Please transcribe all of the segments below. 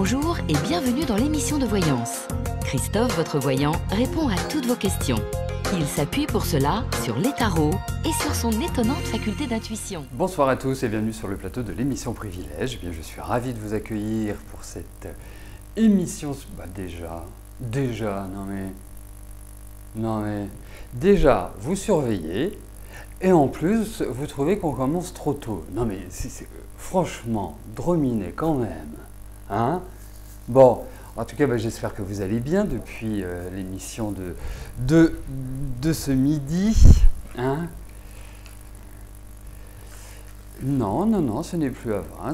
Bonjour et bienvenue dans l'émission de voyance. Christophe, votre voyant, répond à toutes vos questions. Il s'appuie pour cela sur les tarots et sur son étonnante faculté d'intuition. Bonsoir à tous et bienvenue sur le plateau de l'émission Privilège. Eh bien, je suis ravi de vous accueillir pour cette émission. Déjà, vous surveillez et en plus, vous trouvez qu'on commence trop tôt. Non mais, franchement, drominé quand même. Hein? Bon, en tout cas, j'espère que vous allez bien depuis l'émission de ce midi. Hein? Non, ce n'est plus avant. Hein.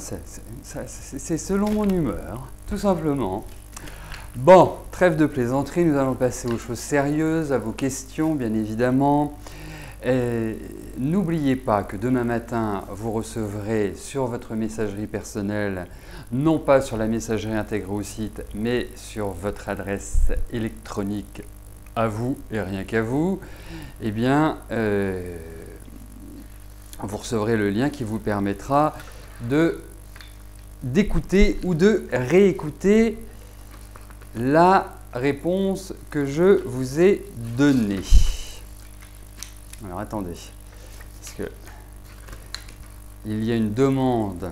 C'est selon mon humeur, tout simplement. Bon, trêve de plaisanterie, nous allons passer aux choses sérieuses, à vos questions, bien évidemment. N'oubliez pas que demain matin, vous recevrez sur votre messagerie personnelle, non pas sur la messagerie intégrée au site, mais sur votre adresse électronique à vous et rien qu'à vous, eh bien, vous recevrez le lien qui vous permettra d'écouter ou de réécouter la réponse que je vous ai donnée. Alors attendez, parce que il y a une demande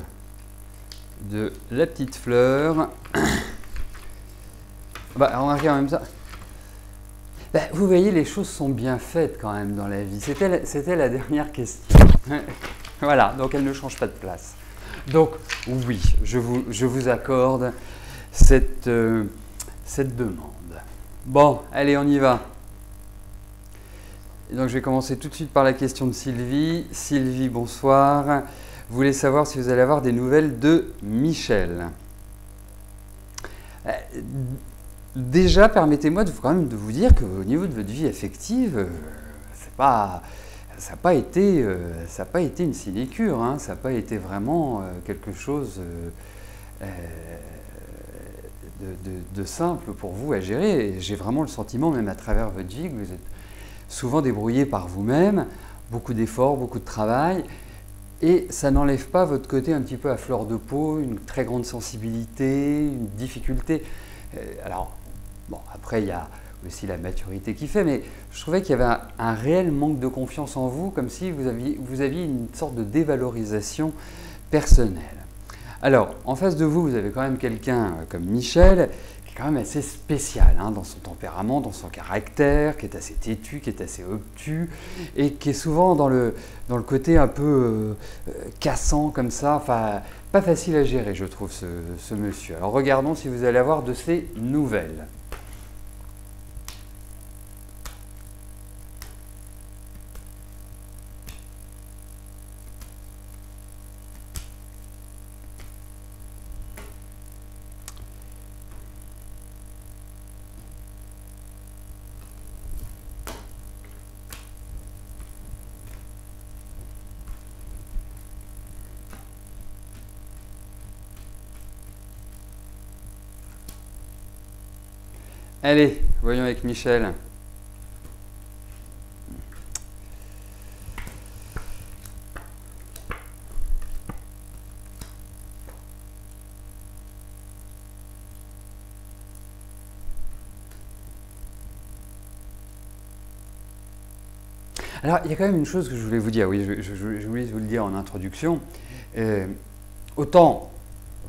de la petite fleur. Remarquez en même temps. Vous voyez, les choses sont bien faites quand même dans la vie. C'était la dernière question. Voilà, donc elle ne change pas de place. Donc oui, je vous accorde cette demande. Bon, allez, on y va. Et donc je vais commencer tout de suite par la question de Sylvie. Sylvie, bonsoir. Vous voulez savoir si vous allez avoir des nouvelles de Michel. Déjà, permettez-moi quand même de vous dire qu'au niveau de votre vie affective, ça n'a pas été une sinécure, hein. Ça n'a pas été vraiment quelque chose de simple pour vous à gérer. Et j'ai vraiment le sentiment, même à travers votre vie, que vous êtes souvent débrouillé par vous-même, beaucoup d'efforts, beaucoup de travail, et ça n'enlève pas votre côté un petit peu à fleur de peau, une très grande sensibilité, une difficulté. Alors, bon, après, il y a aussi la maturité qui fait, mais je trouvais qu'il y avait un réel manque de confiance en vous, comme si vous aviez une sorte de dévalorisation personnelle. Alors, en face de vous, vous avez quand même quelqu'un comme Michel, qui est quand même assez spécial hein, dans son tempérament, dans son caractère, qui est assez têtu, qui est assez obtus, et qui est souvent dans le côté un peu cassant comme ça, enfin, pas facile à gérer, je trouve, ce monsieur. Alors, regardons si vous allez avoir de ses nouvelles. Allez, voyons avec Michel. Alors, il y a quand même une chose que je voulais vous dire. Oui, je voulais vous le dire en introduction. Autant,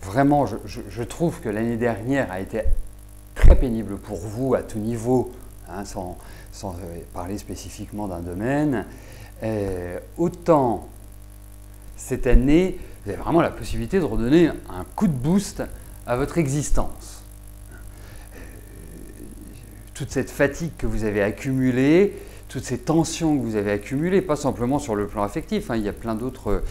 vraiment, je trouve que l'année dernière a été très pénible pour vous à tout niveau, hein, sans parler spécifiquement d'un domaine. Autant cette année, vous avez vraiment la possibilité de redonner un coup de boost à votre existence. Toute cette fatigue que vous avez accumulée, toutes ces tensions que vous avez accumulées, pas simplement sur le plan affectif, hein, il y a plein d'autres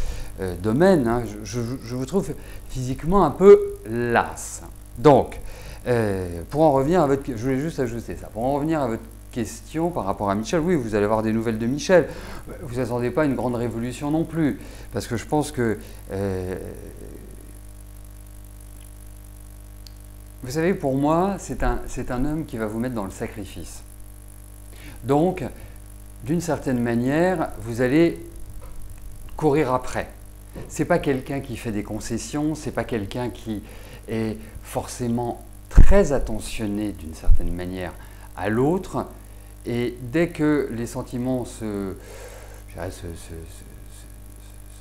domaines, hein, je vous trouve physiquement un peu lasse. Donc, pour en revenir à votre... Je voulais juste ajouter ça. Pour en revenir à votre question par rapport à Michel, oui, vous allez avoir des nouvelles de Michel. Vous n'attendez pas une grande révolution non plus, parce que je pense que... vous savez, pour moi, c'est un homme qui va vous mettre dans le sacrifice. Donc, d'une certaine manière, vous allez courir après. C'est pas quelqu'un qui fait des concessions, c'est pas quelqu'un qui est forcément très attentionné d'une certaine manière à l'autre. Et dès que les sentiments se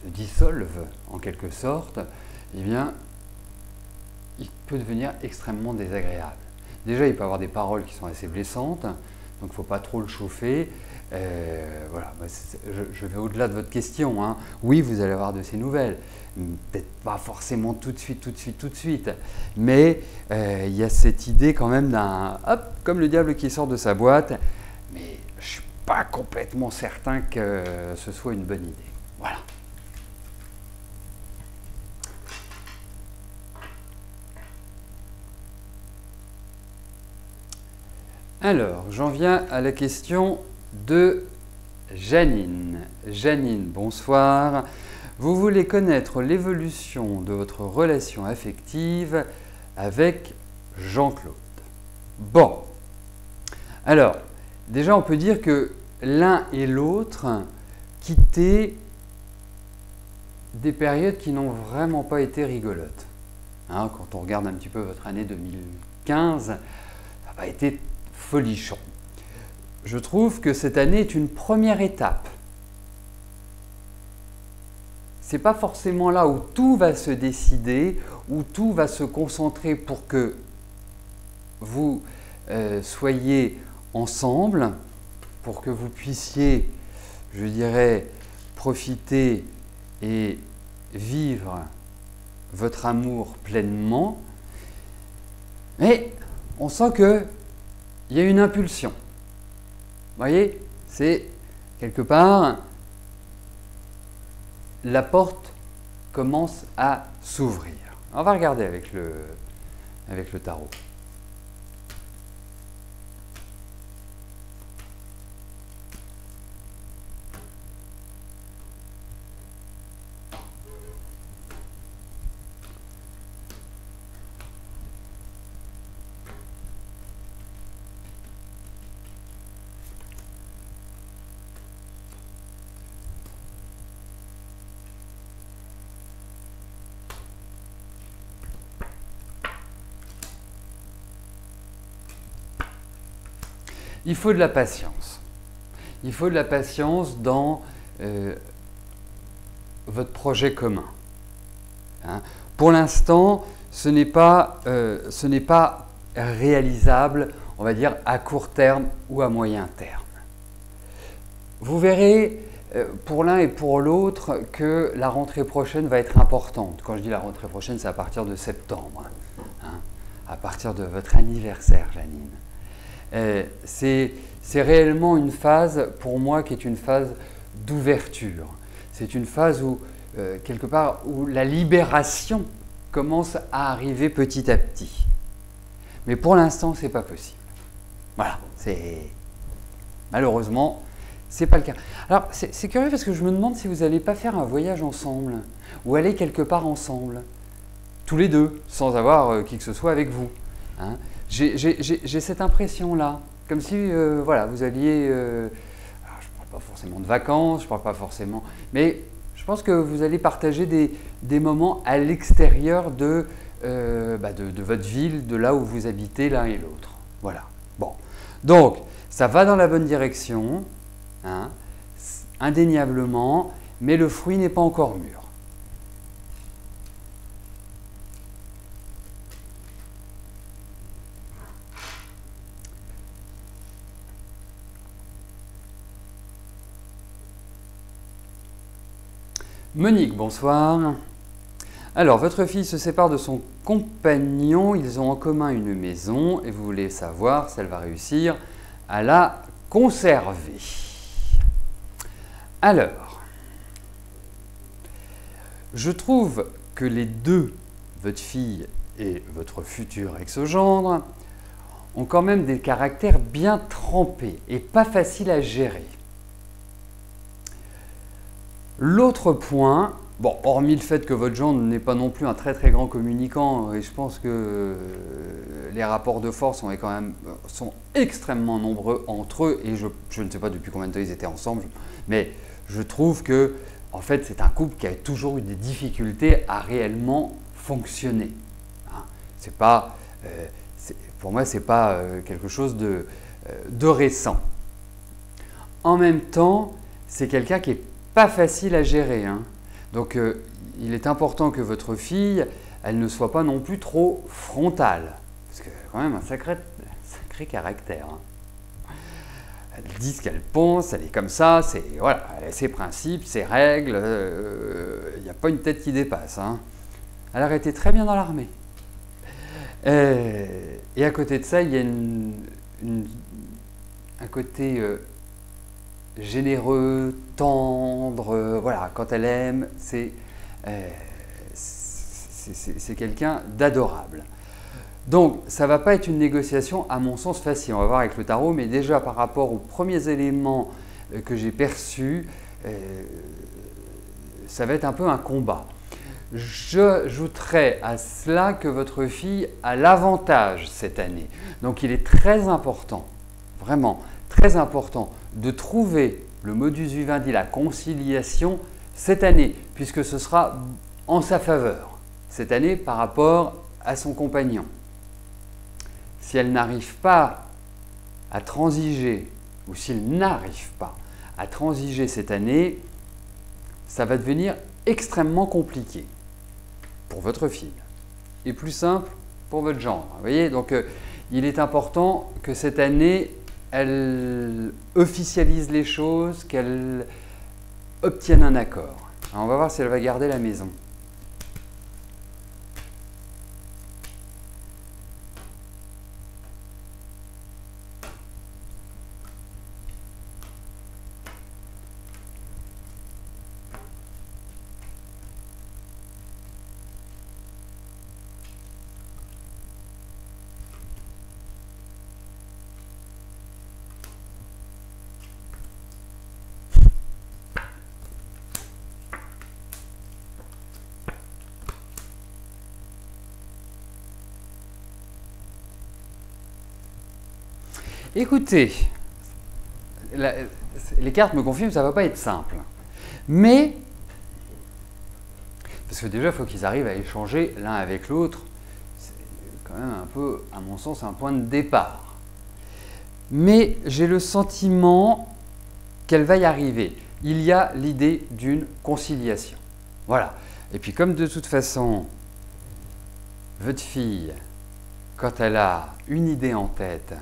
dissolvent en quelque sorte, eh bien, il peut devenir extrêmement désagréable. Déjà, il peut avoir des paroles qui sont assez blessantes, donc il ne faut pas trop le chauffer. Voilà, je vais au-delà de votre question, hein. Oui, vous allez avoir de ces nouvelles, peut-être pas forcément tout de suite, mais il y a cette idée quand même d'un, hop, comme le diable qui sort de sa boîte, mais je ne suis pas complètement certain que ce soit une bonne idée. Voilà. Alors, j'en viens à la question de Janine. Janine, bonsoir. Vous voulez connaître l'évolution de votre relation affective avec Jean-Claude. Bon. Alors, déjà, on peut dire que l'un et l'autre quittaient des périodes qui n'ont vraiment pas été rigolotes. Hein, quand on regarde un petit peu votre année 2015, ça n'a pas été folichon. Je trouve que cette année est une première étape. Ce n'est pas forcément là où tout va se décider, où tout va se concentrer pour que vous soyez ensemble, pour que vous puissiez, je dirais, profiter et vivre votre amour pleinement. Mais on sent que il y a une impulsion. Vous voyez, c'est quelque part, la porte commence à s'ouvrir. On va regarder avec le tarot. Il faut de la patience. Il faut de la patience dans votre projet commun. Hein. Pour l'instant, ce n'est pas réalisable, on va dire, à court terme ou à moyen terme. Vous verrez, pour l'un et pour l'autre, que la rentrée prochaine va être importante. Quand je dis la rentrée prochaine, c'est à partir de septembre, hein, à partir de votre anniversaire, Janine. C'est réellement une phase, pour moi, qui est une phase d'ouverture. C'est une phase où, quelque part, où la libération commence à arriver petit à petit. Mais pour l'instant, ce n'est pas possible. Voilà, malheureusement, ce n'est pas le cas. Alors, c'est curieux parce que je me demande si vous n'allez pas faire un voyage ensemble, ou aller quelque part ensemble, tous les deux, sans avoir qui que ce soit avec vous. Hein. J'ai cette impression-là, comme si voilà, vous alliez, alors je ne parle pas forcément de vacances, je ne parle pas forcément, mais je pense que vous allez partager des moments à l'extérieur de votre ville, de là où vous habitez l'un et l'autre. Voilà. Bon. Donc, ça va dans la bonne direction, hein, indéniablement, mais le fruit n'est pas encore mûr. Monique, bonsoir. Alors, votre fille se sépare de son compagnon, ils ont en commun une maison et vous voulez savoir si elle va réussir à la conserver. Alors, je trouve que les deux, votre fille et votre futur ex-gendre, ont quand même des caractères bien trempés et pas faciles à gérer. L'autre point, bon, hormis le fait que votre gendre n'est pas non plus un très très grand communicant, et je pense que les rapports de force sont extrêmement nombreux entre eux, et je ne sais pas depuis combien de temps ils étaient ensemble, mais je trouve que en fait, c'est un couple qui a toujours eu des difficultés à réellement fonctionner. Hein. C'est pas, pour moi, ce n'est pas quelque chose de récent. En même temps, c'est quelqu'un qui n'est pas facile à gérer. Hein. Donc, il est important que votre fille, elle ne soit pas non plus trop frontale. Parce qu'elle a quand même un sacré caractère. Hein. Elle dit ce qu'elle pense, elle est comme ça, voilà, elle a ses principes, ses règles, il n'y a pas une tête qui dépasse. Hein. Elle aurait été très bien dans l'armée. Et à côté de ça, il y a un côté généreux, tendre, voilà, quand elle aime, c'est quelqu'un d'adorable. Donc, ça ne va pas être une négociation, à mon sens, facile. On va voir avec le tarot, mais déjà par rapport aux premiers éléments que j'ai perçus, ça va être un peu un combat. J'ajouterais à cela que votre fille a l'avantage cette année. Donc, il est très important, vraiment très important, de trouver le modus vivendi, la conciliation cette année, puisque ce sera en sa faveur, cette année par rapport à son compagnon. Si elle n'arrive pas à transiger, ou s'il n'arrive pas à transiger cette année, ça va devenir extrêmement compliqué pour votre fille et plus simple pour votre gendre. Vous voyez, donc il est important que cette année, elle officialise les choses, qu'elle obtienne un accord. Alors, on va voir si elle va garder la maison. Écoutez, les cartes me confirment que ça ne va pas être simple. Mais, parce que déjà, il faut qu'ils arrivent à échanger l'un avec l'autre. C'est quand même un peu, à mon sens, un point de départ. Mais j'ai le sentiment qu'elle va y arriver. Il y a l'idée d'une conciliation. Voilà. Et puis comme de toute façon, votre fille, quand elle a une idée en tête,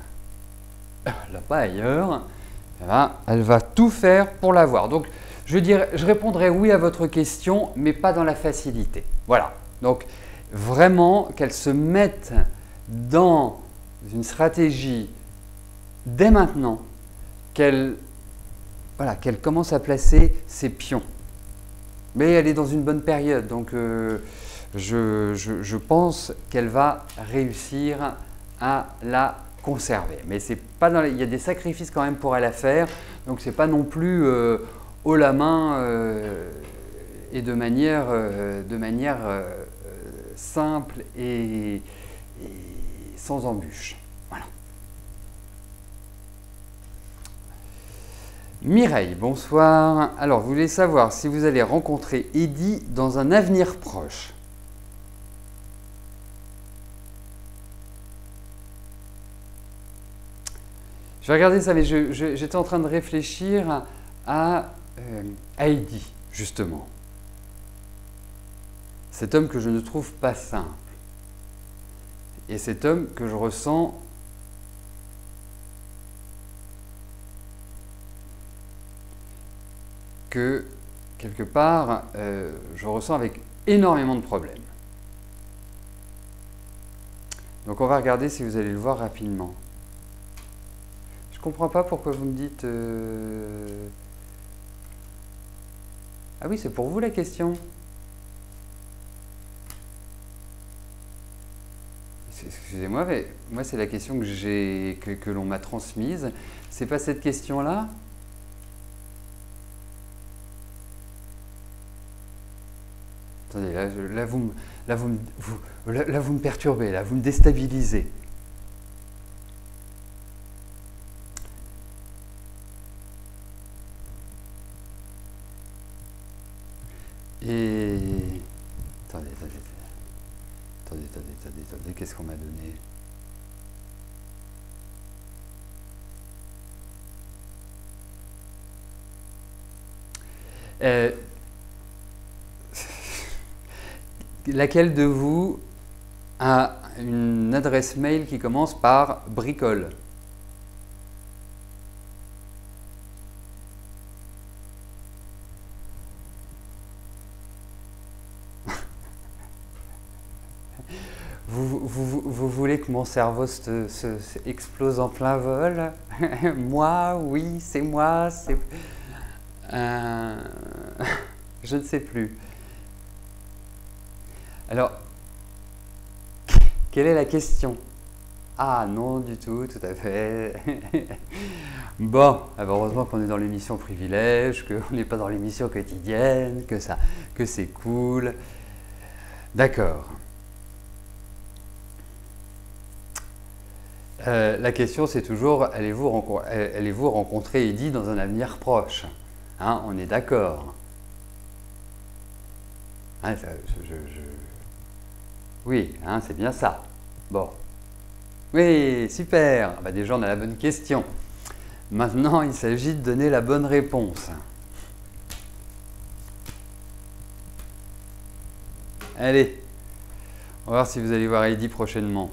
elle l'a pas ailleurs, eh ben, elle va tout faire pour l'avoir. Donc, je répondrai oui à votre question, mais pas dans la facilité. Voilà. Donc, vraiment, qu'elle se mette dans une stratégie dès maintenant, qu'elle commence à placer ses pions. Mais elle est dans une bonne période, donc je pense qu'elle va réussir à la conserver. Mais c'est pas il y a des sacrifices quand même pour elle à faire, donc c'est pas non plus haut la main et de manière simple et sans embûche. Voilà. Mireille, bonsoir. Alors, vous voulez savoir si vous allez rencontrer Eddy dans un avenir proche. Je vais regarder ça, mais j'étais en train de réfléchir à Eddy, justement. Cet homme que je ne trouve pas simple. Et cet homme que je ressens que, quelque part, je ressens avec énormément de problèmes. Donc on va regarder si vous allez le voir rapidement. Je ne comprends pas pourquoi vous me dites... Ah oui, c'est pour vous la question. Excusez-moi, mais moi c'est la question que l'on m'a transmise. C'est pas cette question-là? Attendez, là vous me perturbez, là vous me déstabilisez. attendez, qu'est-ce qu'on m'a donné? Laquelle de vous a une adresse mail qui commence par bricole? Vous voulez que mon cerveau explose en plein vol? Moi, oui, c'est moi, c'est... je ne sais plus. Alors, quelle est la question? Ah non, du tout, tout à fait. Bon, heureusement qu'on est dans l'émission Privilège, qu'on n'est pas dans l'émission quotidienne, que c'est cool. D'accord. La question, c'est toujours, allez-vous rencontrer Eddy dans un avenir proche? Hein, on est d'accord. Hein, oui, hein, c'est bien ça. Bon. Oui, super. Bah, déjà, on a la bonne question. Maintenant, il s'agit de donner la bonne réponse. Allez, on va voir si vous allez voir Eddy prochainement.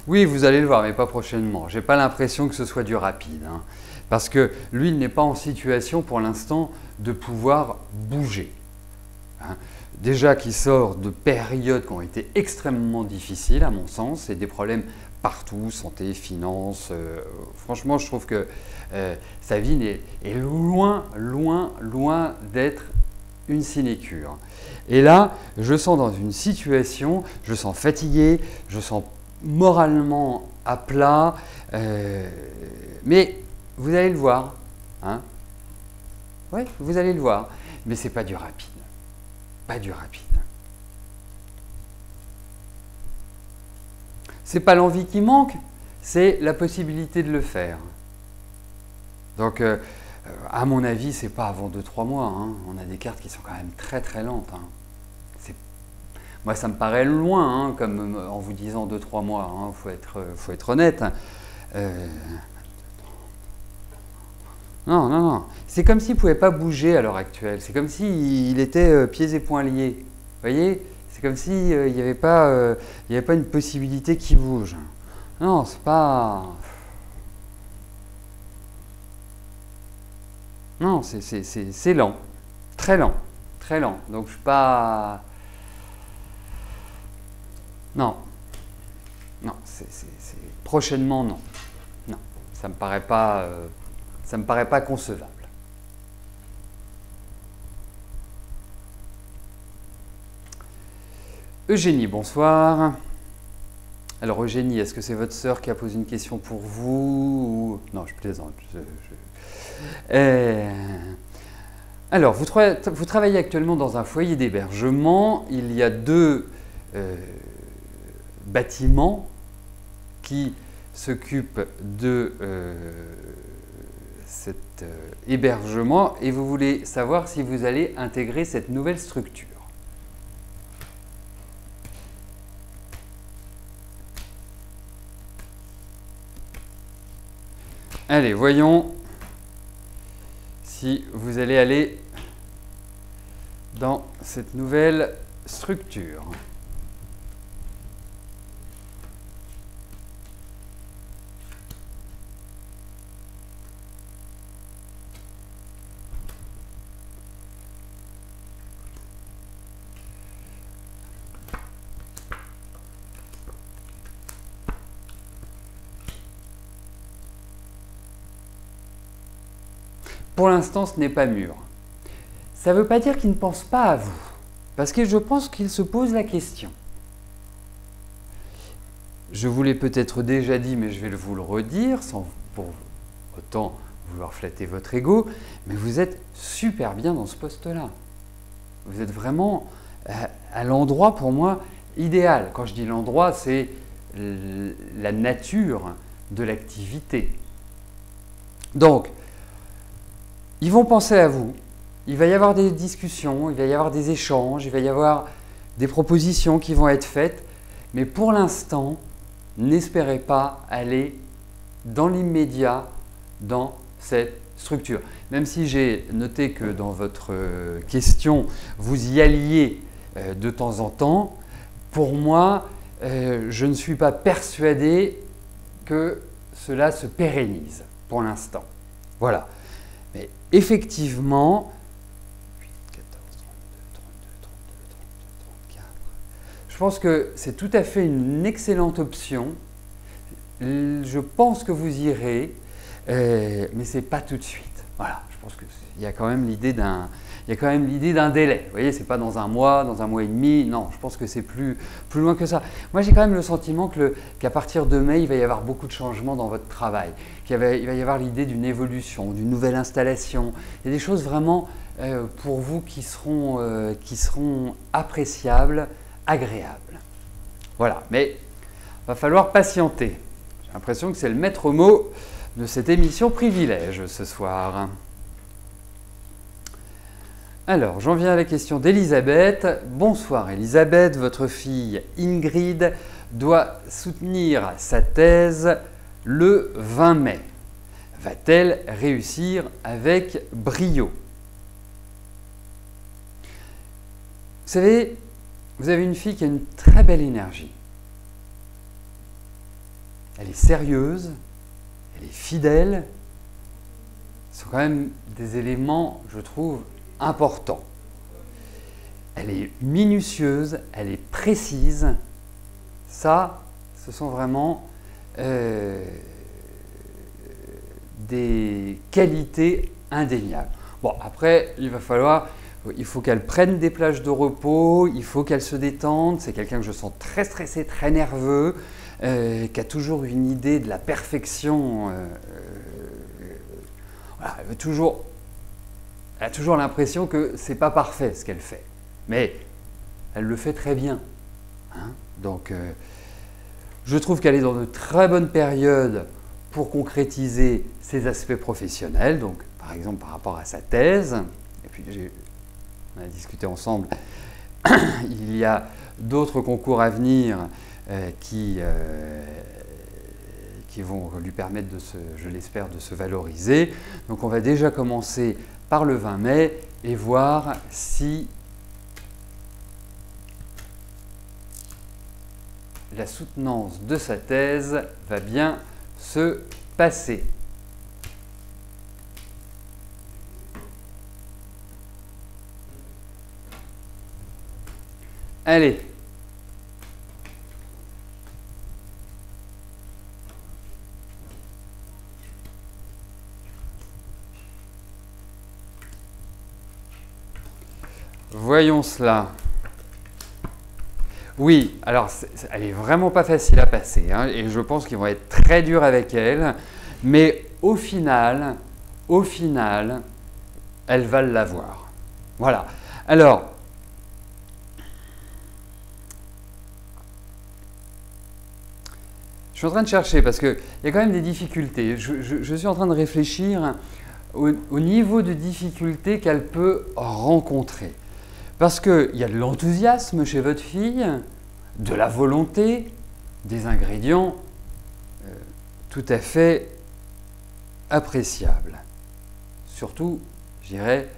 Oui, vous allez le voir, mais pas prochainement. J'ai pas l'impression que ce soit du rapide. Hein, parce que lui, il n'est pas en situation pour l'instant de pouvoir bouger. Hein. Déjà qu'il sort de périodes qui ont été extrêmement difficiles, à mon sens, et des problèmes partout, santé, finances. Franchement, je trouve que sa vie est loin, loin, loin d'être une sinécure. Et là, je sens dans une situation, je sens fatigué, je sens moralement à plat, mais vous allez le voir. Hein, oui, vous allez le voir. Mais c'est pas du rapide. Pas du rapide. C'est pas l'envie qui manque, c'est la possibilité de le faire. Donc, à mon avis, c'est pas avant 2-3 mois. Hein. On a des cartes qui sont quand même très très lentes. Hein. Moi, ça me paraît loin, hein, comme en vous disant 2-3 mois. Il faut être honnête. Non, non, non. C'est comme s'il ne pouvait pas bouger à l'heure actuelle. C'est comme s'il était pieds et poings liés. Vous voyez? C'est comme s'il n'y avait pas une possibilité qu'il bouge. Non, c'est pas... Non, c'est lent. Très lent. Très lent. Donc, je ne suis pas... Non. Non, prochainement, non. Non, ça me paraît pas concevable. Eugénie, bonsoir. Alors Eugénie, est-ce que c'est votre sœur qui a posé une question pour vous? Non, je plaisante. Alors, vous travaillez actuellement dans un foyer d'hébergement. Il y a 2 bâtiments qui s'occupent de cet hébergement et vous voulez savoir si vous allez intégrer cette nouvelle structure. Allez, voyons si vous allez aller dans cette nouvelle structure. Pour l'instant, ce n'est pas mûr. Ça ne veut pas dire qu'il ne pense pas à vous, parce que je pense qu'il se pose la question. Je vous l'ai peut-être déjà dit, mais je vais vous le redire, autant vouloir flatter votre ego, mais vous êtes super bien dans ce poste-là. Vous êtes vraiment à l'endroit, pour moi, idéal. Quand je dis l'endroit, c'est la nature de l'activité. Donc, ils vont penser à vous, il va y avoir des discussions, il va y avoir des échanges, il va y avoir des propositions qui vont être faites, mais pour l'instant, n'espérez pas aller dans l'immédiat dans cette structure. Même si j'ai noté que dans votre question, vous y alliez de temps en temps, pour moi, je ne suis pas persuadé que cela se pérennise pour l'instant. Voilà. Mais effectivement, 8, 14, 32, 32, 34, je pense que c'est tout à fait une excellente option. Je pense que vous irez, mais ce n'est pas tout de suite. Voilà, je pense qu'il y a quand même l'idée d'un délai. Vous voyez, ce n'est pas dans un mois et demi. Non, je pense que c'est plus loin que ça. Moi, j'ai quand même le sentiment qu'à partir de mai, il va y avoir beaucoup de changements dans votre travail. Il va y avoir l'idée d'une évolution, d'une nouvelle installation. Il y a des choses vraiment pour vous qui seront appréciables, agréables. Voilà, mais il va falloir patienter. J'ai l'impression que c'est le maître mot de cette émission Privilège ce soir. Alors, j'en viens à la question d'Elisabeth. Bonsoir Elisabeth, votre fille Ingrid doit soutenir sa thèse le 20 mai. Va-t-elle réussir avec brio? Vous savez, vous avez une fille qui a une très belle énergie. Elle est sérieuse, elle est fidèle. Ce sont quand même des éléments, je trouve, importants. Elle est minutieuse, elle est précise. Ça, ce sont vraiment des qualités indéniables. Bon, après, il faut qu'elle prenne des plages de repos, il faut qu'elle se détende. C'est quelqu'un que je sens très stressé, très nerveux, qui a toujours une idée de la perfection. Voilà, elle a toujours l'impression que ce n'est pas parfait ce qu'elle fait. Mais elle le fait très bien. Hein? Donc, je trouve qu'elle est dans de très bonnes périodes pour concrétiser ses aspects professionnels. Donc, par exemple, par rapport à sa thèse. Et puis, on a discuté ensemble. Il y a d'autres concours à venir qui vont lui permettre, je l'espère, de se valoriser. Donc, on va déjà commencer par le 20 mai et voir si la soutenance de sa thèse va bien se passer. Allez. Voyons cela. Oui, alors elle est vraiment pas facile à passer, hein, et je pense qu'ils vont être très durs avec elle, mais au final, elle va l'avoir. Voilà. Alors, je suis en train de chercher parce qu'il y a quand même des difficultés. Je suis en train de réfléchir au niveau de difficulté qu'elle peut rencontrer. Parce qu'il y a de l'enthousiasme chez votre fille, de la volonté, des ingrédients tout à fait appréciables. Surtout, je dirais,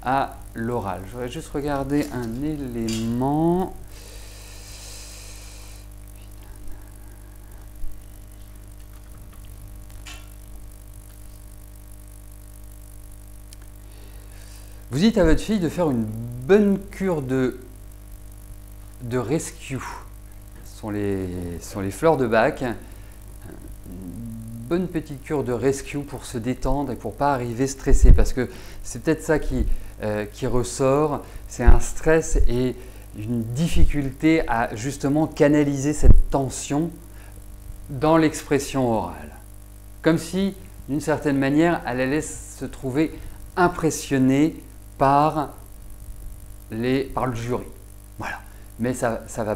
à l'oral. Je voudrais juste regarder un élément. Vous dites à votre fille de faire une bonne cure de rescue. Ce sont les fleurs de Bach. Une bonne petite cure de rescue pour se détendre et pour ne pas arriver stressé. Parce que c'est peut-être ça qui ressort. C'est un stress et une difficulté à justement canaliser cette tension dans l'expression orale. Comme si d'une certaine manière, elle allait se trouver impressionnée par le jury. Voilà. Mais ça va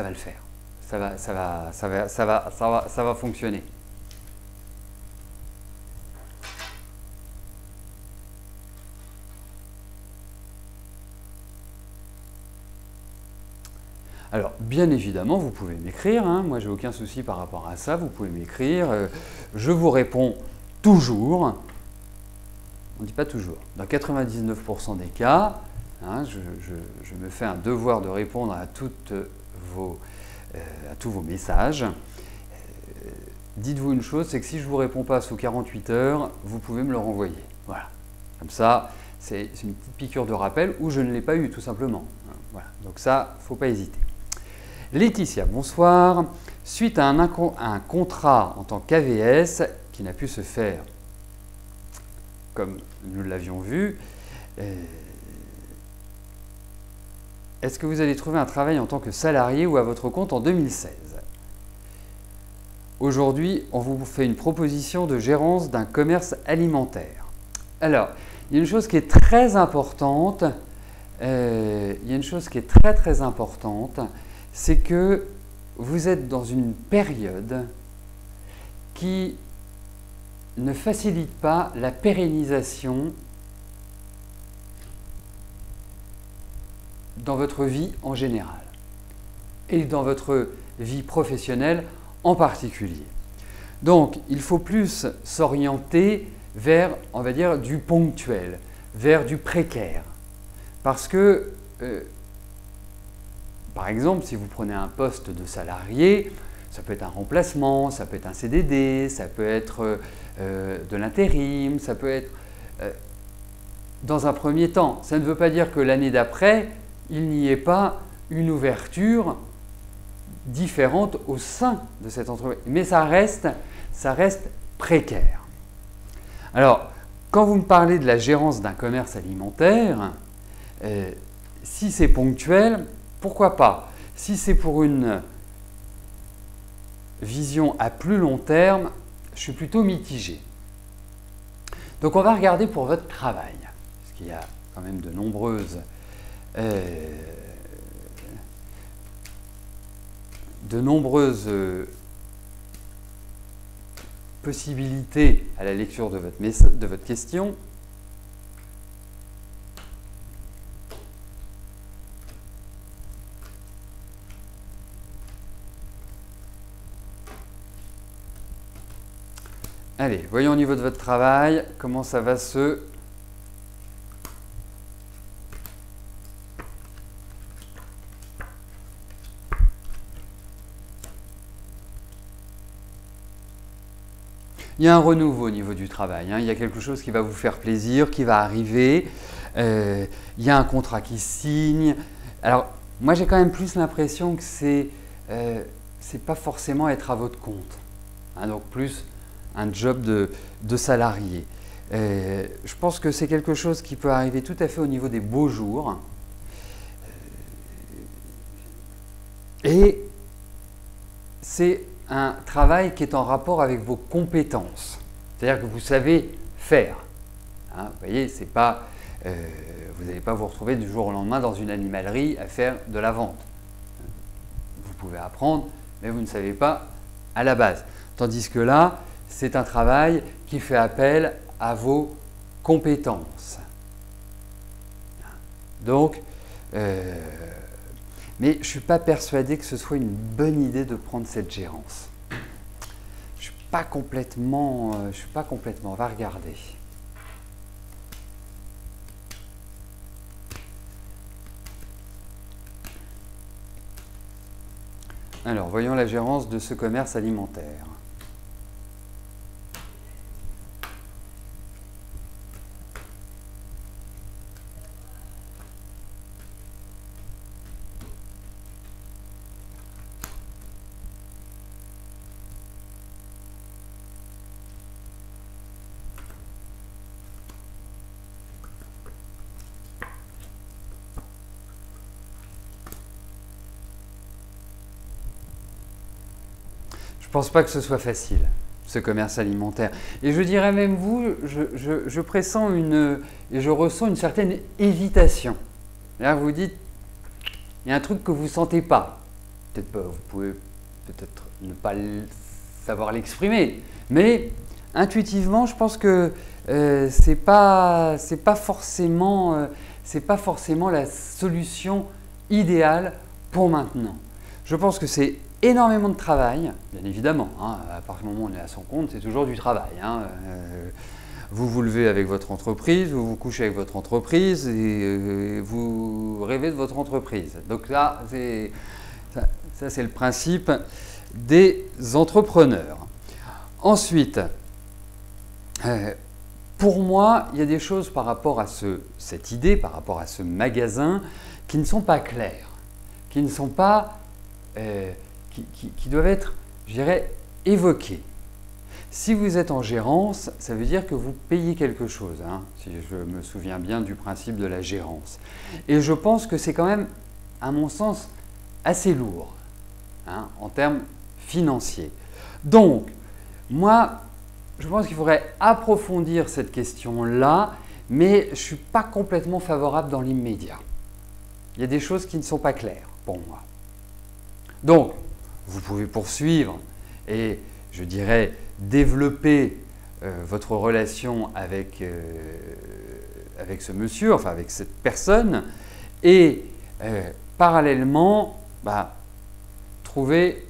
le faire. Ça va fonctionner. Alors, bien évidemment, vous pouvez m'écrire, hein. Moi, j'ai aucun souci par rapport à ça, vous pouvez m'écrire. Je vous réponds toujours. On ne dit pas toujours. Dans 99% des cas, hein, je me fais un devoir de répondre à tous vos messages. Dites-vous une chose, c'est que si je ne vous réponds pas sous 48 heures, vous pouvez me le renvoyer. Voilà. Comme ça, c'est une petite piqûre de rappel ou je ne l'ai pas eu, tout simplement. Voilà. Donc ça, il ne faut pas hésiter. Laetitia, bonsoir. Suite à un contrat en tant qu'AVS qui n'a pu se faire comme nous l'avions vu, est-ce que vous allez trouver un travail en tant que salarié ou à votre compte en 2016 ? Aujourd'hui, on vous fait une proposition de gérance d'un commerce alimentaire. Alors, il y a une chose qui est très importante, c'est que vous êtes dans une période qui ne facilite pas la pérennisation dans votre vie en général et dans votre vie professionnelle en particulier. Donc, il faut plus s'orienter vers, on va dire, du ponctuel, vers du précaire. Parce que, par exemple, si vous prenez un poste de salarié, ça peut être un remplacement, ça peut être un CDD, ça peut être de l'intérim, ça peut être dans un premier temps. Ça ne veut pas dire que l'année d'après, il n'y ait pas une ouverture différente au sein de cette entreprise. Mais ça reste précaire. Alors, quand vous me parlez de la gérance d'un commerce alimentaire, si c'est ponctuel, pourquoi pas? Si c'est pour une vision à plus long terme, je suis plutôt mitigé. Donc on va regarder pour votre travail, parce qu'il y a quand même de nombreuses possibilités à la lecture de votre question. Allez, voyons au niveau de votre travail, comment ça va se... Il y a un renouveau au niveau du travail, hein. Il y a quelque chose qui va vous faire plaisir, qui va arriver. Il y a un contrat qui signe. Alors, moi j'ai quand même plus l'impression que c'est pas forcément être à votre compte, hein, donc plus un job de salarié. Je pense que c'est quelque chose qui peut arriver tout à fait au niveau des beaux jours. Et c'est un travail qui est en rapport avec vos compétences. C'est-à-dire que vous savez faire. Hein, vous voyez, c'est pas, vous n'allez pas vous retrouver du jour au lendemain dans une animalerie à faire de la vente. Vous pouvez apprendre, mais vous ne savez pas à la base. Tandis que là, c'est un travail qui fait appel à vos compétences. Donc, mais je ne suis pas persuadé que ce soit une bonne idée de prendre cette gérance. Je ne suis pas complètement... On va regarder. Alors, voyons la gérance de ce commerce alimentaire. Je ne pense pas que ce soit facile. ce commerce alimentaire. Et je dirais même vous, je pressens et je ressens une certaine hésitation. Là, vous dites, il y a un truc que vous ne sentez pas. Peut-être pas, vous pouvez peut-être ne pas savoir l'exprimer, mais intuitivement, je pense que c'est pas forcément la solution idéale pour maintenant. Je pense que c'est énormément de travail, bien évidemment. Hein, à partir du moment où on est à son compte, c'est toujours du travail. Hein, vous vous levez avec votre entreprise, vous vous couchez avec votre entreprise et vous rêvez de votre entreprise. Donc là, ça c'est le principe des entrepreneurs. Ensuite, pour moi, il y a des choses par rapport à cette idée, par rapport à ce magasin, qui ne sont pas claires, qui ne sont pas, qui doivent être, je dirais, évoquées. Si vous êtes en gérance, ça veut dire que vous payez quelque chose, hein, si je me souviens bien du principe de la gérance. Et je pense que c'est quand même, à mon sens, assez lourd, hein, en termes financiers. Donc, moi, je pense qu'il faudrait approfondir cette question-là, mais je ne suis pas complètement favorable dans l'immédiat. Il y a des choses qui ne sont pas claires pour moi. Donc, vous pouvez poursuivre et, je dirais, développer votre relation avec ce monsieur, enfin avec cette personne, et parallèlement, trouver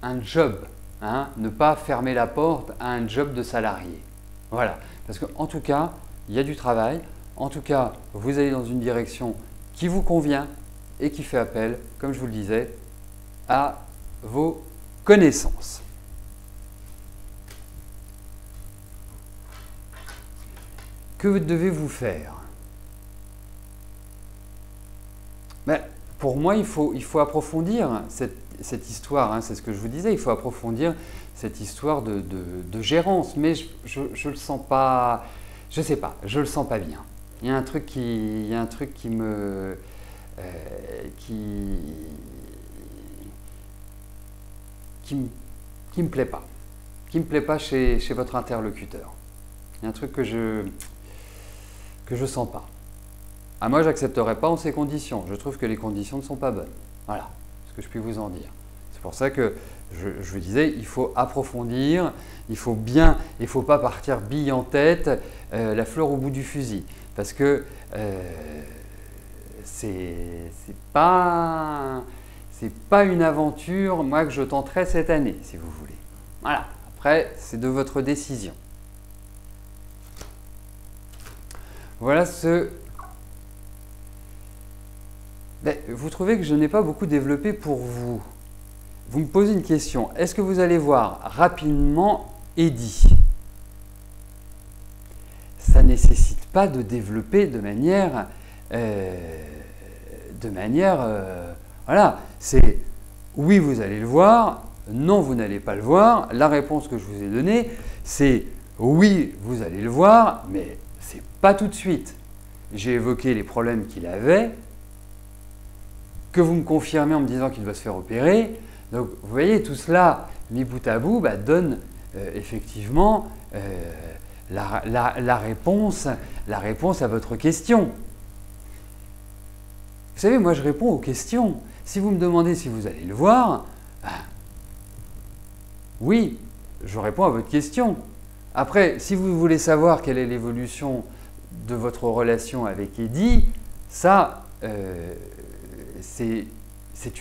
un job, hein, ne pas fermer la porte à un job de salarié. Voilà, parce qu'en tout cas, il y a du travail, en tout cas, vous allez dans une direction qui vous convient et qui fait appel, comme je vous le disais, à vos connaissances. Que devez-vous faire? Pour moi, il faut approfondir cette histoire, hein, c'est ce que je vous disais, il faut approfondir cette histoire de gérance, mais je le sens pas, je sais pas, je le sens pas bien. Il y a un truc qui me plaît pas, chez votre interlocuteur. Il y a un truc que je sens pas. Ah, moi, j'accepterai pas en ces conditions. Je trouve que les conditions ne sont pas bonnes. Voilà ce que je puis vous en dire. C'est pour ça que je vous disais, il faut approfondir, il faut pas partir bille en tête, la fleur au bout du fusil, parce que c'est pas une aventure, moi, que je tenterai cette année, si vous voulez. Voilà. Après, c'est de votre décision. Voilà vous trouvez que je n'ai pas beaucoup développé pour vous. Vous me posez une question. Est-ce que vous allez voir rapidement Eddy? Ça ne nécessite pas de développer de manière voilà, c'est oui, vous allez le voir, non, vous n'allez pas le voir. La réponse que je vous ai donnée, c'est oui, vous allez le voir, mais c'est pas tout de suite. J'ai évoqué les problèmes qu'il avait, que vous me confirmez en me disant qu'il doit se faire opérer. Donc, vous voyez, tout cela, mis bout à bout, donne effectivement la réponse à votre question. Vous savez, moi, je réponds aux questions. Si vous me demandez si vous allez le voir, oui, je réponds à votre question. Après, si vous voulez savoir quelle est l'évolution de votre relation avec Eddy, ça, c'est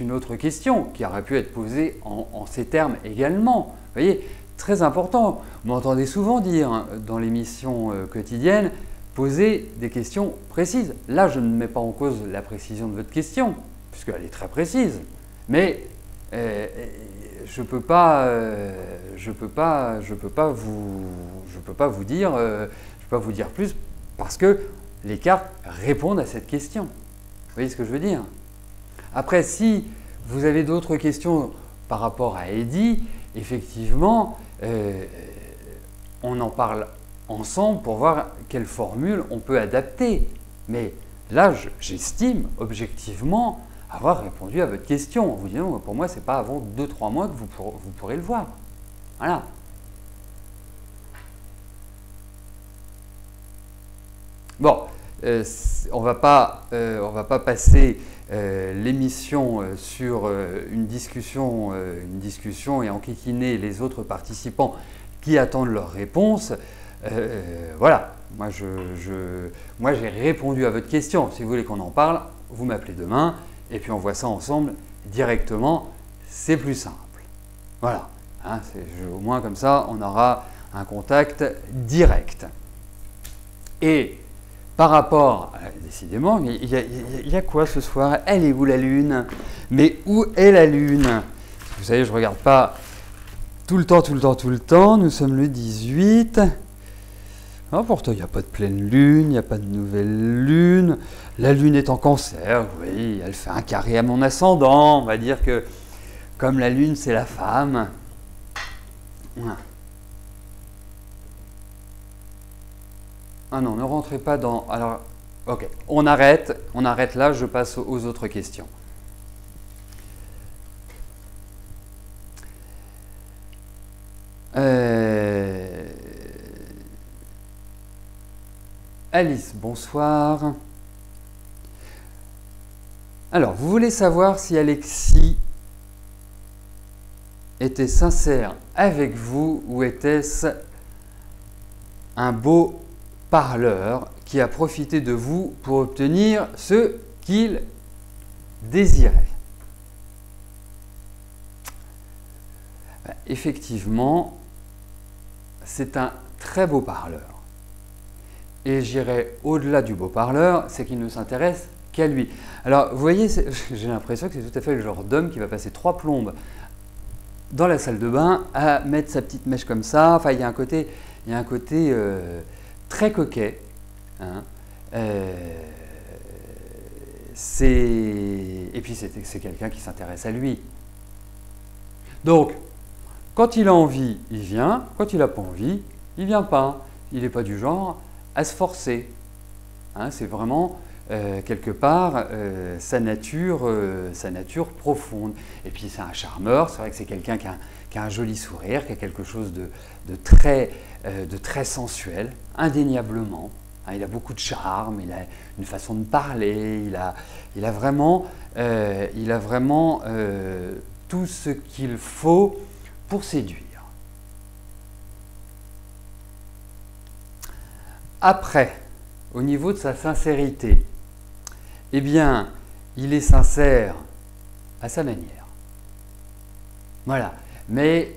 une autre question qui aurait pu être posée en ces termes également. Vous voyez, très important. Vous m'entendez souvent dire dans l'émission quotidienne, poser des questions précises. Là, je ne mets pas en cause la précision de votre question, puisqu'elle est très précise. Mais je peux pas vous dire plus parce que les cartes répondent à cette question. Vous voyez ce que je veux dire? Après, si vous avez d'autres questions par rapport à Eddy, effectivement, on en parle ensemble pour voir quelle formule on peut adapter. Mais là, j'estime objectivement avoir répondu à votre question. En vous disant, pour moi, ce n'est pas avant 2-3 mois que vous pourrez le voir. Voilà. Bon, on va pas passer l'émission sur une discussion et enquiquiner les autres participants qui attendent leur réponse. Voilà, moi j'ai répondu à votre question. Si vous voulez qu'on en parle, vous m'appelez demain et puis on voit ça ensemble directement. C'est plus simple. Voilà, hein, au moins comme ça, on aura un contact direct. Et par rapport, décidément, il y a quoi ce soir? Elle est où la Lune? Mais où est la Lune? Vous savez, je ne regarde pas tout le temps. Nous sommes le 18. Ah, pourtant, il n'y a pas de pleine Lune, il n'y a pas de nouvelle Lune. La Lune est en Cancer, oui, elle fait un carré à mon ascendant. On va dire que, comme la Lune, c'est la femme. Voilà. Ah non, ne rentrez pas dans... Alors, ok, on arrête là, je passe aux autres questions. Alice, bonsoir. Alors, vous voulez savoir si Alexis était sincère avec vous ou était-ce un beau parleur qui a profité de vous pour obtenir ce qu'il désirait? Effectivement, c'est un très beau parleur. Et j'irai au-delà du beau parleur, c'est qu'il ne s'intéresse qu'à lui. Alors, vous voyez, j'ai l'impression que c'est tout à fait le genre d'homme qui va passer 3 plombes dans la salle de bain à mettre sa petite mèche comme ça. Enfin, il y a un côté très coquet. Hein. Et puis, c'est quelqu'un qui s'intéresse à lui. Donc, quand il a envie, il vient. Quand il n'a pas envie, il ne vient pas. Il n'est pas du genre à se forcer. Hein, c'est vraiment, quelque part, sa nature profonde. Et puis, c'est un charmeur. C'est vrai que c'est quelqu'un qui a un joli sourire, qui a quelque chose de très sensuel, indéniablement. Hein, il a beaucoup de charme, il a une façon de parler, il a vraiment tout ce qu'il faut pour séduire. Après, au niveau de sa sincérité, eh bien, il est sincère à sa manière. Voilà. Mais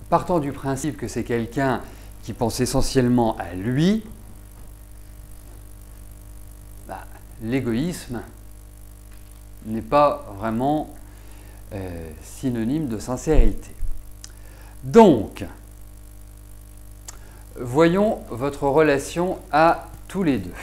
partant du principe que c'est quelqu'un qui pense essentiellement à lui, l'égoïsme n'est pas vraiment synonyme de sincérité. Donc, voyons votre relation à tous les deux.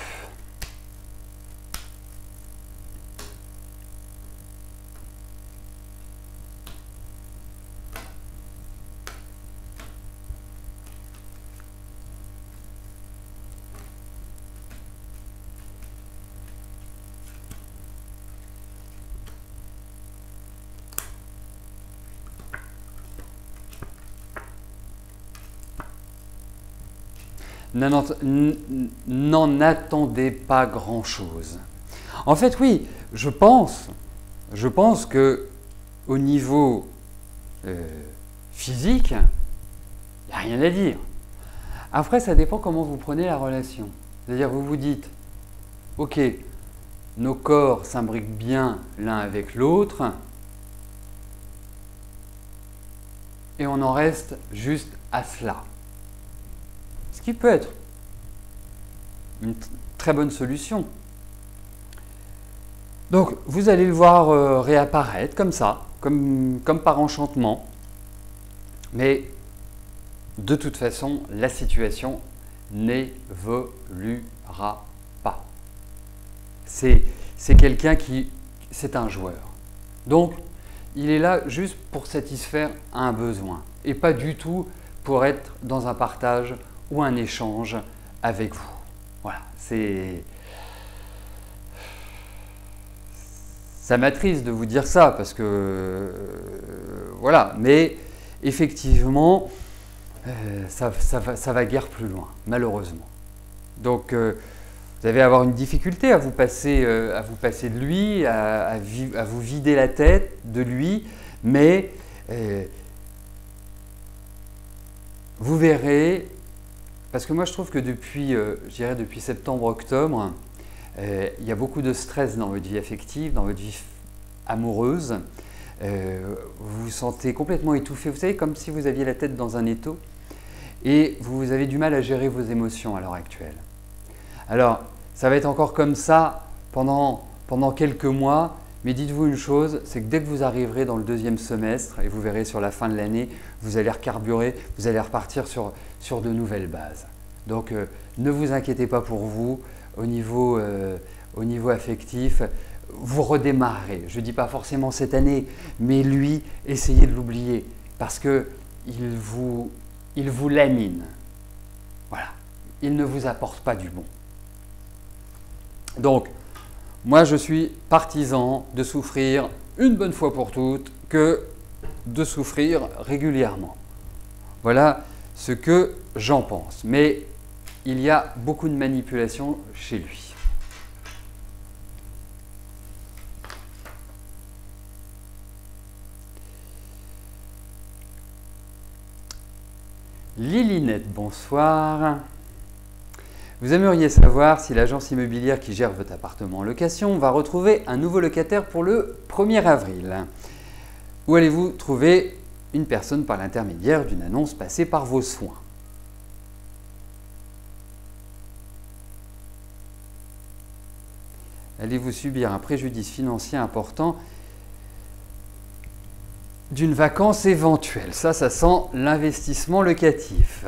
N'en attendez pas grand-chose. En fait, oui, je pense que au niveau physique, il n'y a rien à dire. Après, ça dépend comment vous prenez la relation. C'est-à-dire, vous vous dites, ok, nos corps s'imbriquent bien l'un avec l'autre, et on en reste juste à cela. Ce qui peut être une très bonne solution. Donc, vous allez le voir réapparaître comme ça, comme par enchantement. Mais, de toute façon, la situation n'évoluera pas. C'est quelqu'un c'est un joueur. Donc, il est là juste pour satisfaire un besoin et pas du tout pour être dans un partage ou un échange avec vous. Voilà, ça m'attriste de vous dire ça parce que voilà, mais effectivement, ça va guère plus loin, malheureusement. Donc, vous Vous allez avoir une difficulté à vous passer de lui, à vous vider la tête de lui, mais vous verrez, parce que moi je trouve que depuis, je dirais depuis septembre-octobre, il y a beaucoup de stress dans votre vie affective, dans votre vie amoureuse. Vous vous sentez complètement étouffé, vous savez, comme si vous aviez la tête dans un étau, et vous avez du mal à gérer vos émotions à l'heure actuelle. Alors, ça va être encore comme ça pendant quelques mois, mais dites-vous une chose, c'est que dès que vous arriverez dans le deuxième semestre, et vous verrez sur la fin de l'année, vous allez recarburer, vous allez repartir sur de nouvelles bases. Donc, ne vous inquiétez pas pour vous, au niveau affectif, vous redémarrerez. Je ne dis pas forcément cette année, mais lui, essayez de l'oublier, parce qu'il vous lamine. Voilà, il ne vous apporte pas du bon. Donc, moi je suis partisan de souffrir une bonne fois pour toutes que de souffrir régulièrement. Voilà ce que j'en pense. Mais il y a beaucoup de manipulation chez lui. Lilinette, bonsoir. Vous aimeriez savoir si l'agence immobilière qui gère votre appartement en location va retrouver un nouveau locataire pour le 1er avril. Où allez-vous trouver une personne par l'intermédiaire d'une annonce passée par vos soins? Allez-vous subir un préjudice financier important d'une vacance éventuelle? Ça sent l'investissement locatif.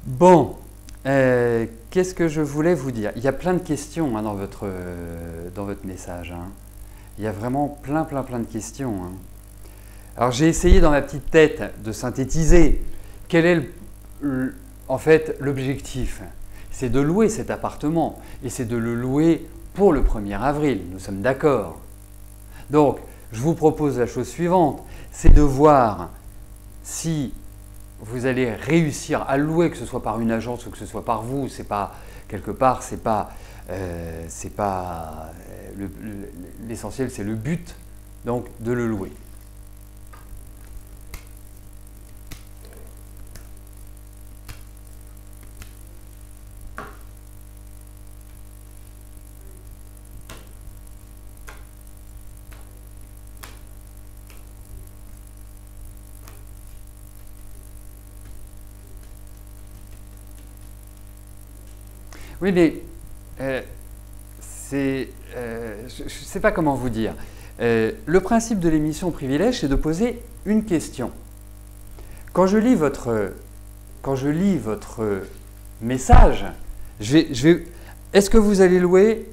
Bon, qu'est-ce que je voulais vous dire? Il y a plein de questions dans votre message. Il y a vraiment plein de questions. Alors j'ai essayé dans ma petite tête de synthétiser quel est en fait l'objectif. C'est de louer cet appartement et c'est de le louer pour le 1er avril. Nous sommes d'accord. Donc, je vous propose la chose suivante, c'est de voir si vous allez réussir à louer, que ce soit par une agence ou que ce soit par vous. C'est pas quelque part, c'est pas l'essentiel, c'est le but, donc de le louer. Oui, mais je ne sais pas comment vous dire. Le principe de l'émission Privilège, c'est de poser une question. Quand je lis votre message, est-ce que vous allez louer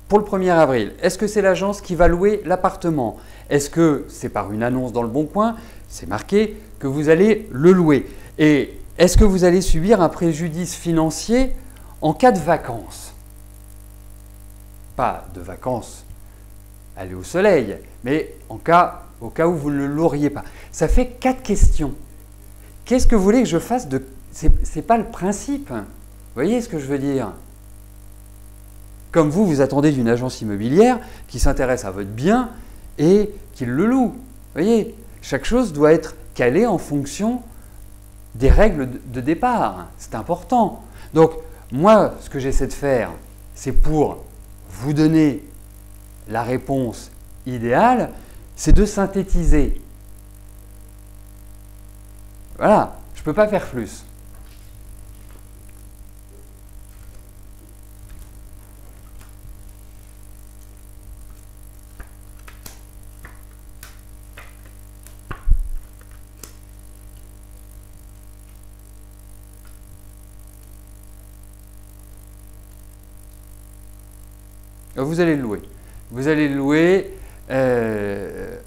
pour le 1er avril? Est-ce que c'est l'agence qui va louer l'appartement? Est-ce que c'est par une annonce dans le Bon Coin? C'est marqué que vous allez le louer. Et est-ce que vous allez subir un préjudice financier en cas de vacances? Pas de vacances, aller au soleil, mais au cas où vous ne le loueriez pas. Ça fait 4 questions. Qu'est-ce que vous voulez que je fasse de... C'est pas le principe. Vous voyez ce que je veux dire? Comme vous attendez d'une agence immobilière qui s'intéresse à votre bien et qui le loue. Vous voyez, chaque chose doit être calée en fonction des règles de départ. C'est important. Donc, moi, ce que j'essaie de faire, c'est pour vous donner la réponse idéale, c'est de synthétiser. Voilà, je ne peux pas faire plus. Vous allez le louer. Vous allez le louer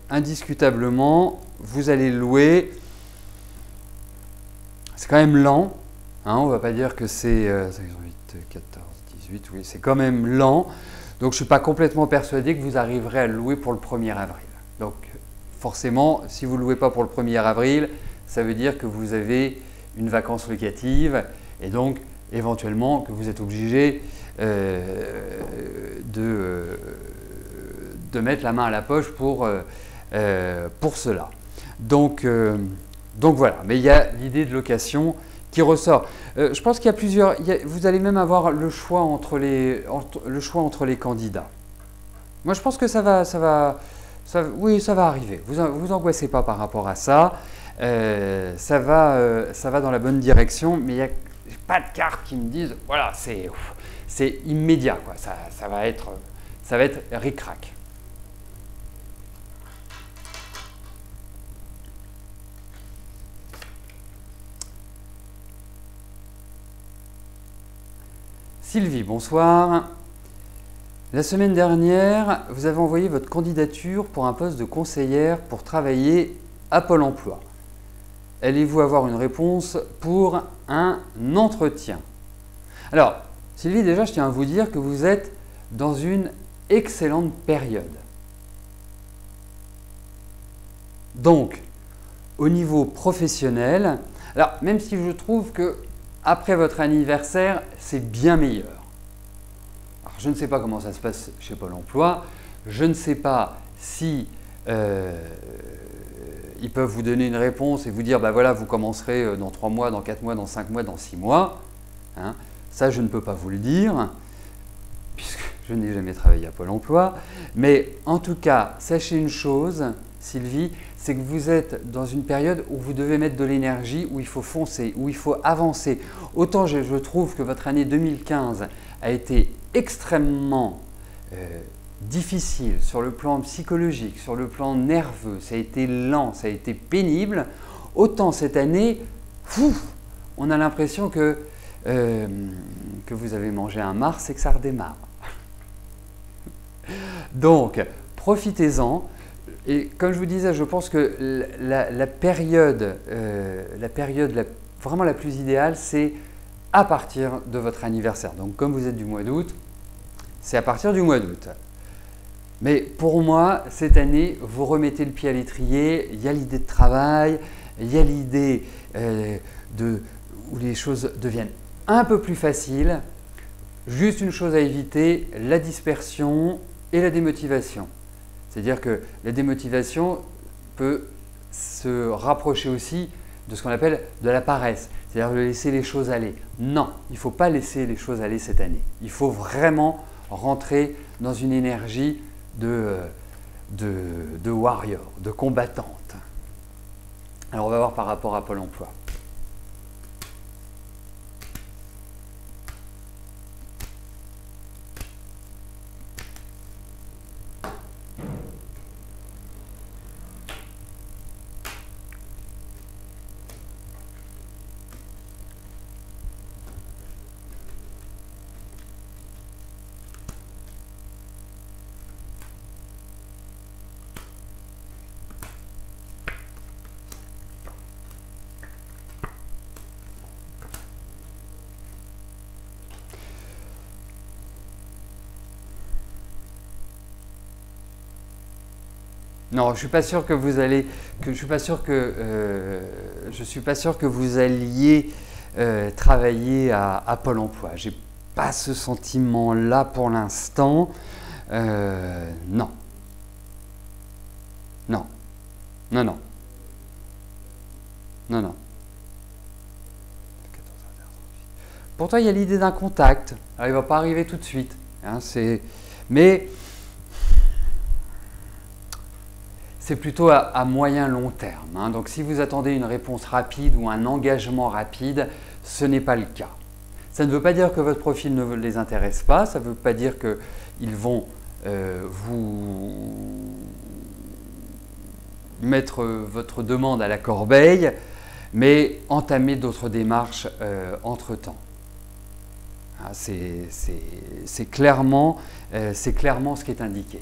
indiscutablement. Vous allez le louer. C'est quand même lent. On ne va pas dire que c'est 8, 14, 18. Oui, c'est quand même lent. Donc, je ne suis pas complètement persuadé que vous arriverez à le louer pour le 1er avril. Donc, forcément, si vous ne le louez pas pour le 1er avril, ça veut dire que vous avez une vacance locative. Et donc, éventuellement que vous êtes obligé de mettre la main à la poche pour cela. Donc voilà, mais il y a l'idée de location qui ressort. Je pense qu'il y a plusieurs, vous allez même avoir le choix entre les candidats. Moi je pense que oui, ça va arriver, vous angoissez pas par rapport à ça, ça va dans la bonne direction, mais il n'y a pas de cartes qui me disent, voilà, c'est immédiat, quoi. Ça va être ric-rac. Sylvie, bonsoir. La semaine dernière, vous avez envoyé votre candidature pour un poste de conseillère pour travailler à Pôle emploi. Allez-vous avoir une réponse pour un entretien? Alors, Sylvie, déjà, je tiens à vous dire que vous êtes dans une excellente période. Donc, au niveau professionnel, alors même si je trouve que après votre anniversaire, c'est bien meilleur. Alors, je ne sais pas comment ça se passe chez Pôle emploi, je ne sais pas si ils peuvent vous donner une réponse et vous dire, ben voilà, vous commencerez dans 3 mois, dans 4 mois, dans 5 mois, dans 6 mois. Hein. Ça, je ne peux pas vous le dire, puisque je n'ai jamais travaillé à Pôle emploi. Mais en tout cas, sachez une chose, Sylvie, c'est que vous êtes dans une période où vous devez mettre de l'énergie, où il faut foncer, où il faut avancer. Autant je trouve que votre année 2015 a été extrêmement difficile sur le plan psychologique, sur le plan nerveux, ça a été lent, ça a été pénible, autant cette année, on a l'impression que vous avez mangé un Mars et que ça redémarre. Donc, profitez-en. Et comme je vous disais, je pense que la période vraiment la plus idéale, c'est à partir de votre anniversaire. Donc, comme vous êtes du mois d'août, c'est à partir du mois d'août. Mais pour moi, cette année, vous remettez le pied à l'étrier, il y a l'idée de travail, il y a l'idée où les choses deviennent un peu plus faciles. Juste une chose à éviter, la dispersion et la démotivation. C'est-à-dire que la démotivation peut se rapprocher aussi de ce qu'on appelle de la paresse, c'est-à-dire de laisser les choses aller. Non, il ne faut pas laisser les choses aller cette année. Il faut vraiment rentrer dans une énergie de warrior, de combattante. Alors on va voir par rapport à Pôle emploi. Non, je suis pas sûr que vous allez, je suis pas sûr que vous alliez travailler à Pôle emploi. J'ai pas ce sentiment-là pour l'instant. Non. Non. Non, non. Non, non. Pourtant, il y a l'idée d'un contact. Alors, il ne va pas arriver tout de suite. Hein, mais c'est plutôt à moyen long terme. Hein. Donc si vous attendez une réponse rapide ou un engagement rapide, ce n'est pas le cas. Ça ne veut pas dire que votre profil ne les intéresse pas, ça ne veut pas dire qu'ils vont vous mettre votre demande à la corbeille, mais entamer d'autres démarches entre-temps. Ah, c'est clairement ce qui est indiqué.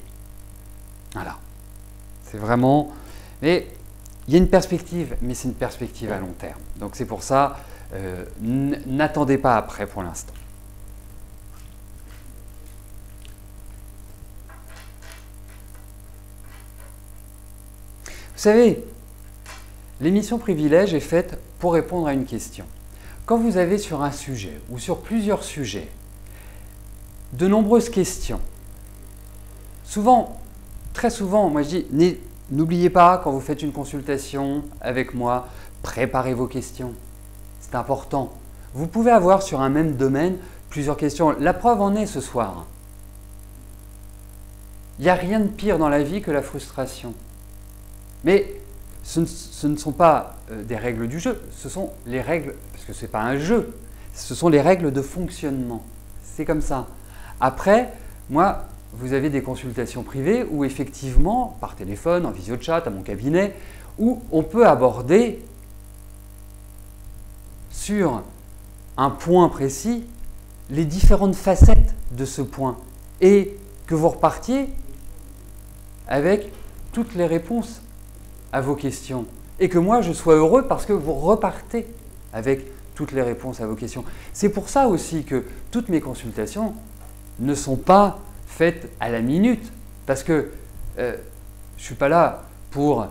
Voilà. C'est vraiment… Mais il y a une perspective, mais c'est une perspective à long terme. Donc c'est pour ça, n'attendez pas après pour l'instant. Vous savez, l'émission Privilège est faite pour répondre à une question. quand vous avez sur un sujet ou sur plusieurs sujets de nombreuses questions, souvent, très souvent, moi je dis, n'oubliez pas quand vous faites une consultation avec moi, préparez vos questions. C'est important. Vous pouvez avoir sur un même domaine plusieurs questions. La preuve en est ce soir. Il n'y a rien de pire dans la vie que la frustration. Mais ce ne sont pas des règles du jeu, ce sont les règles, parce que ce n'est pas un jeu, ce sont les règles de fonctionnement. C'est comme ça. Après, moi, vous avez des consultations privées où effectivement, par téléphone, en visio-chat, à mon cabinet, où on peut aborder sur un point précis les différentes facettes de ce point et que vous repartiez avec toutes les réponses à vos questions et que moi je sois heureux parce que vous repartez avec toutes les réponses à vos questions. C'est pour ça aussi que toutes mes consultations ne sont pas faites à la minute parce que je ne suis pas là pour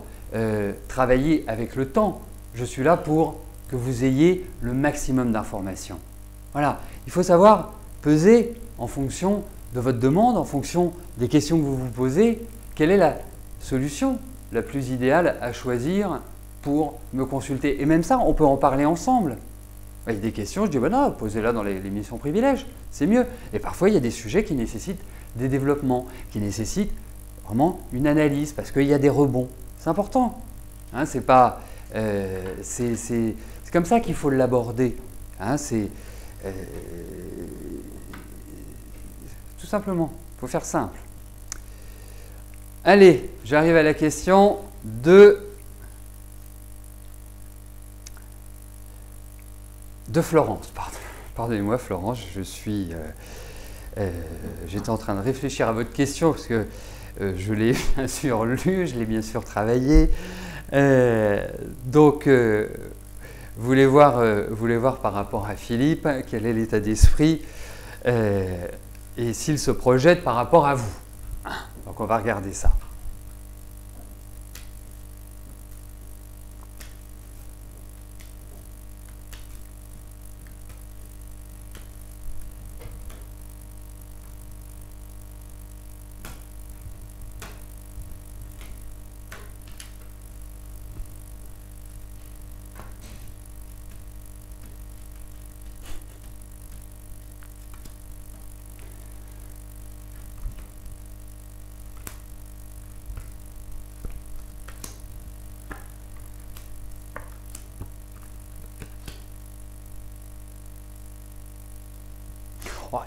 travailler avec le temps, je suis là pour que vous ayez le maximum d'informations. Voilà, il faut savoir peser en fonction de votre demande, en fonction des questions que vous vous posez, quelle est la solution la plus idéale à choisir pour me consulter. Et même ça, on peut en parler ensemble. Il y a des questions, je dis, ben non, posez-la dans l'émission privilège, c'est mieux. Et parfois, il y a des sujets qui nécessitent des développements, qui nécessitent vraiment une analyse, parce qu'il y a des rebonds. C'est important. Hein, c'est pas, c'est comme ça qu'il faut l'aborder. Hein, c'est tout simplement, il faut faire simple. Allez, j'arrive à la question de Florence. Pardonnez-moi Florence, j'étais en train de réfléchir à votre question parce que je l'ai bien sûr lu, je l'ai bien sûr travaillé. Donc, vous voulez voir par rapport à Philippe quel est l'état d'esprit et s'il se projette par rapport à vous. Donc on va regarder ça.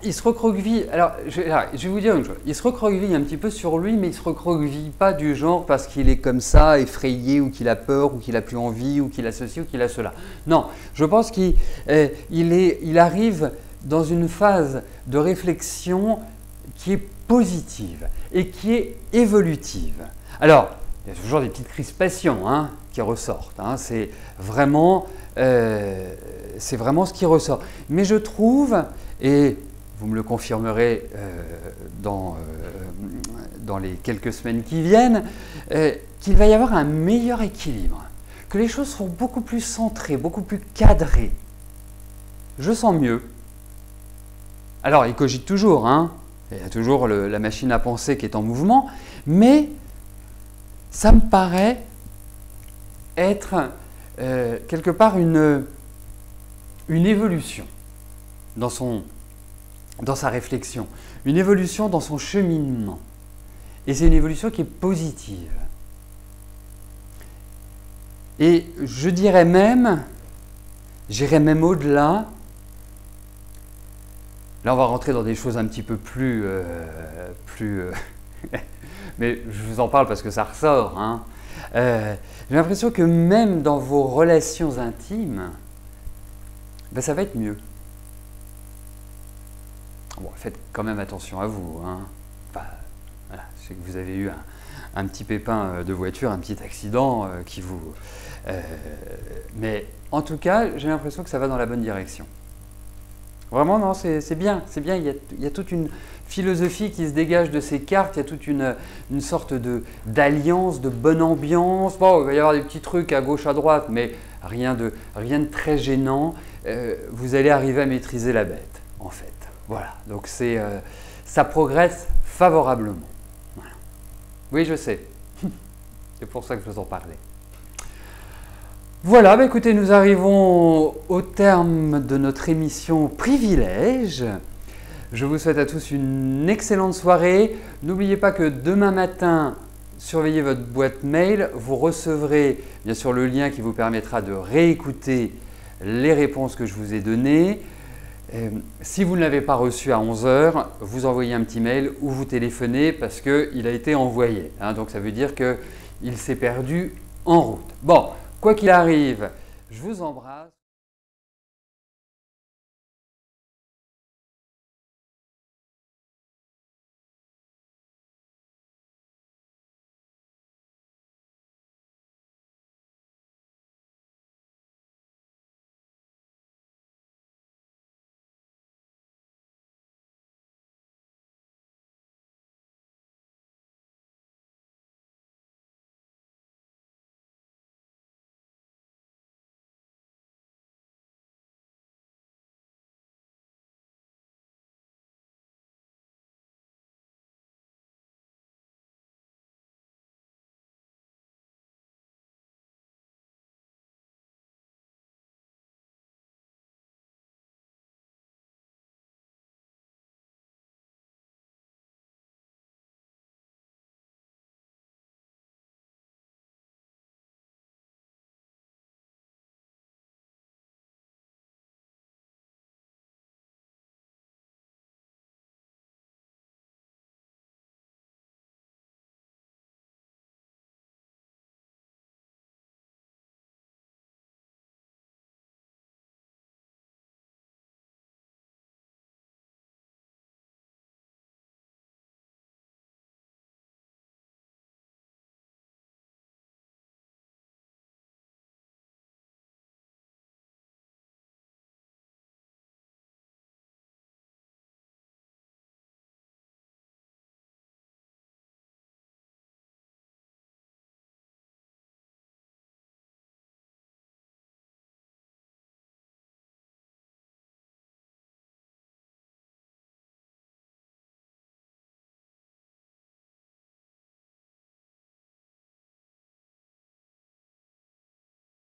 Il se recroqueville, alors je vais vous dire une chose, il se recroqueville un petit peu sur lui, mais il ne se recroqueville pas du genre parce qu'il est comme ça, effrayé, ou qu'il a peur, ou qu'il n'a plus envie, ou qu'il a ceci, ou qu'il a cela. Non, je pense qu'il arrive dans une phase de réflexion qui est positive et qui est évolutive. Alors, il y a toujours des petites crispations hein, qui ressortent, hein, c'est vraiment ce qui ressort. Mais je trouve, et vous me le confirmerez dans les quelques semaines qui viennent, qu'il va y avoir un meilleur équilibre, que les choses seront beaucoup plus centrées, beaucoup plus cadrées. Je sens mieux. Alors, il cogite toujours, hein. Il y a toujours la machine à penser qui est en mouvement, mais ça me paraît être quelque part une évolution dans sa réflexion, une évolution dans son cheminement. Et c'est une évolution qui est positive. Et je dirais même, j'irais même au-delà. Là, on va rentrer dans des choses un petit peu plus mais je vous en parle parce que ça ressort. Hein. J'ai l'impression que même dans vos relations intimes, ben, ça va être mieux. Bon, faites quand même attention à vous. Hein. Enfin, voilà, je sais que vous avez eu un petit pépin de voiture, un petit accident qui vous... mais en tout cas, j'ai l'impression que ça va dans la bonne direction. Vraiment, non, c'est bien, c'est bien. Il y a toute une philosophie qui se dégage de ces cartes, il y a toute une sorte d'alliance, de bonne ambiance. Bon, il va y avoir des petits trucs à gauche, à droite, mais rien de très gênant. vous allez arriver à maîtriser la bête, en fait. Voilà, donc ça progresse favorablement. Voilà. Oui, je sais. C'est pour ça que je vous en parlais. Voilà, bah écoutez, nous arrivons au terme de notre émission Privilège. Je vous souhaite à tous une excellente soirée. N'oubliez pas que demain matin, surveillez votre boîte mail. Vous recevrez bien sûr le lien qui vous permettra de réécouter les réponses que je vous ai données. Si vous ne l'avez pas reçu à 11 h, vous envoyez un petit mail ou vous téléphonez parce qu'il a été envoyé. Donc ça veut dire qu'il s'est perdu en route. Bon, quoi qu'il arrive, je vous embrasse.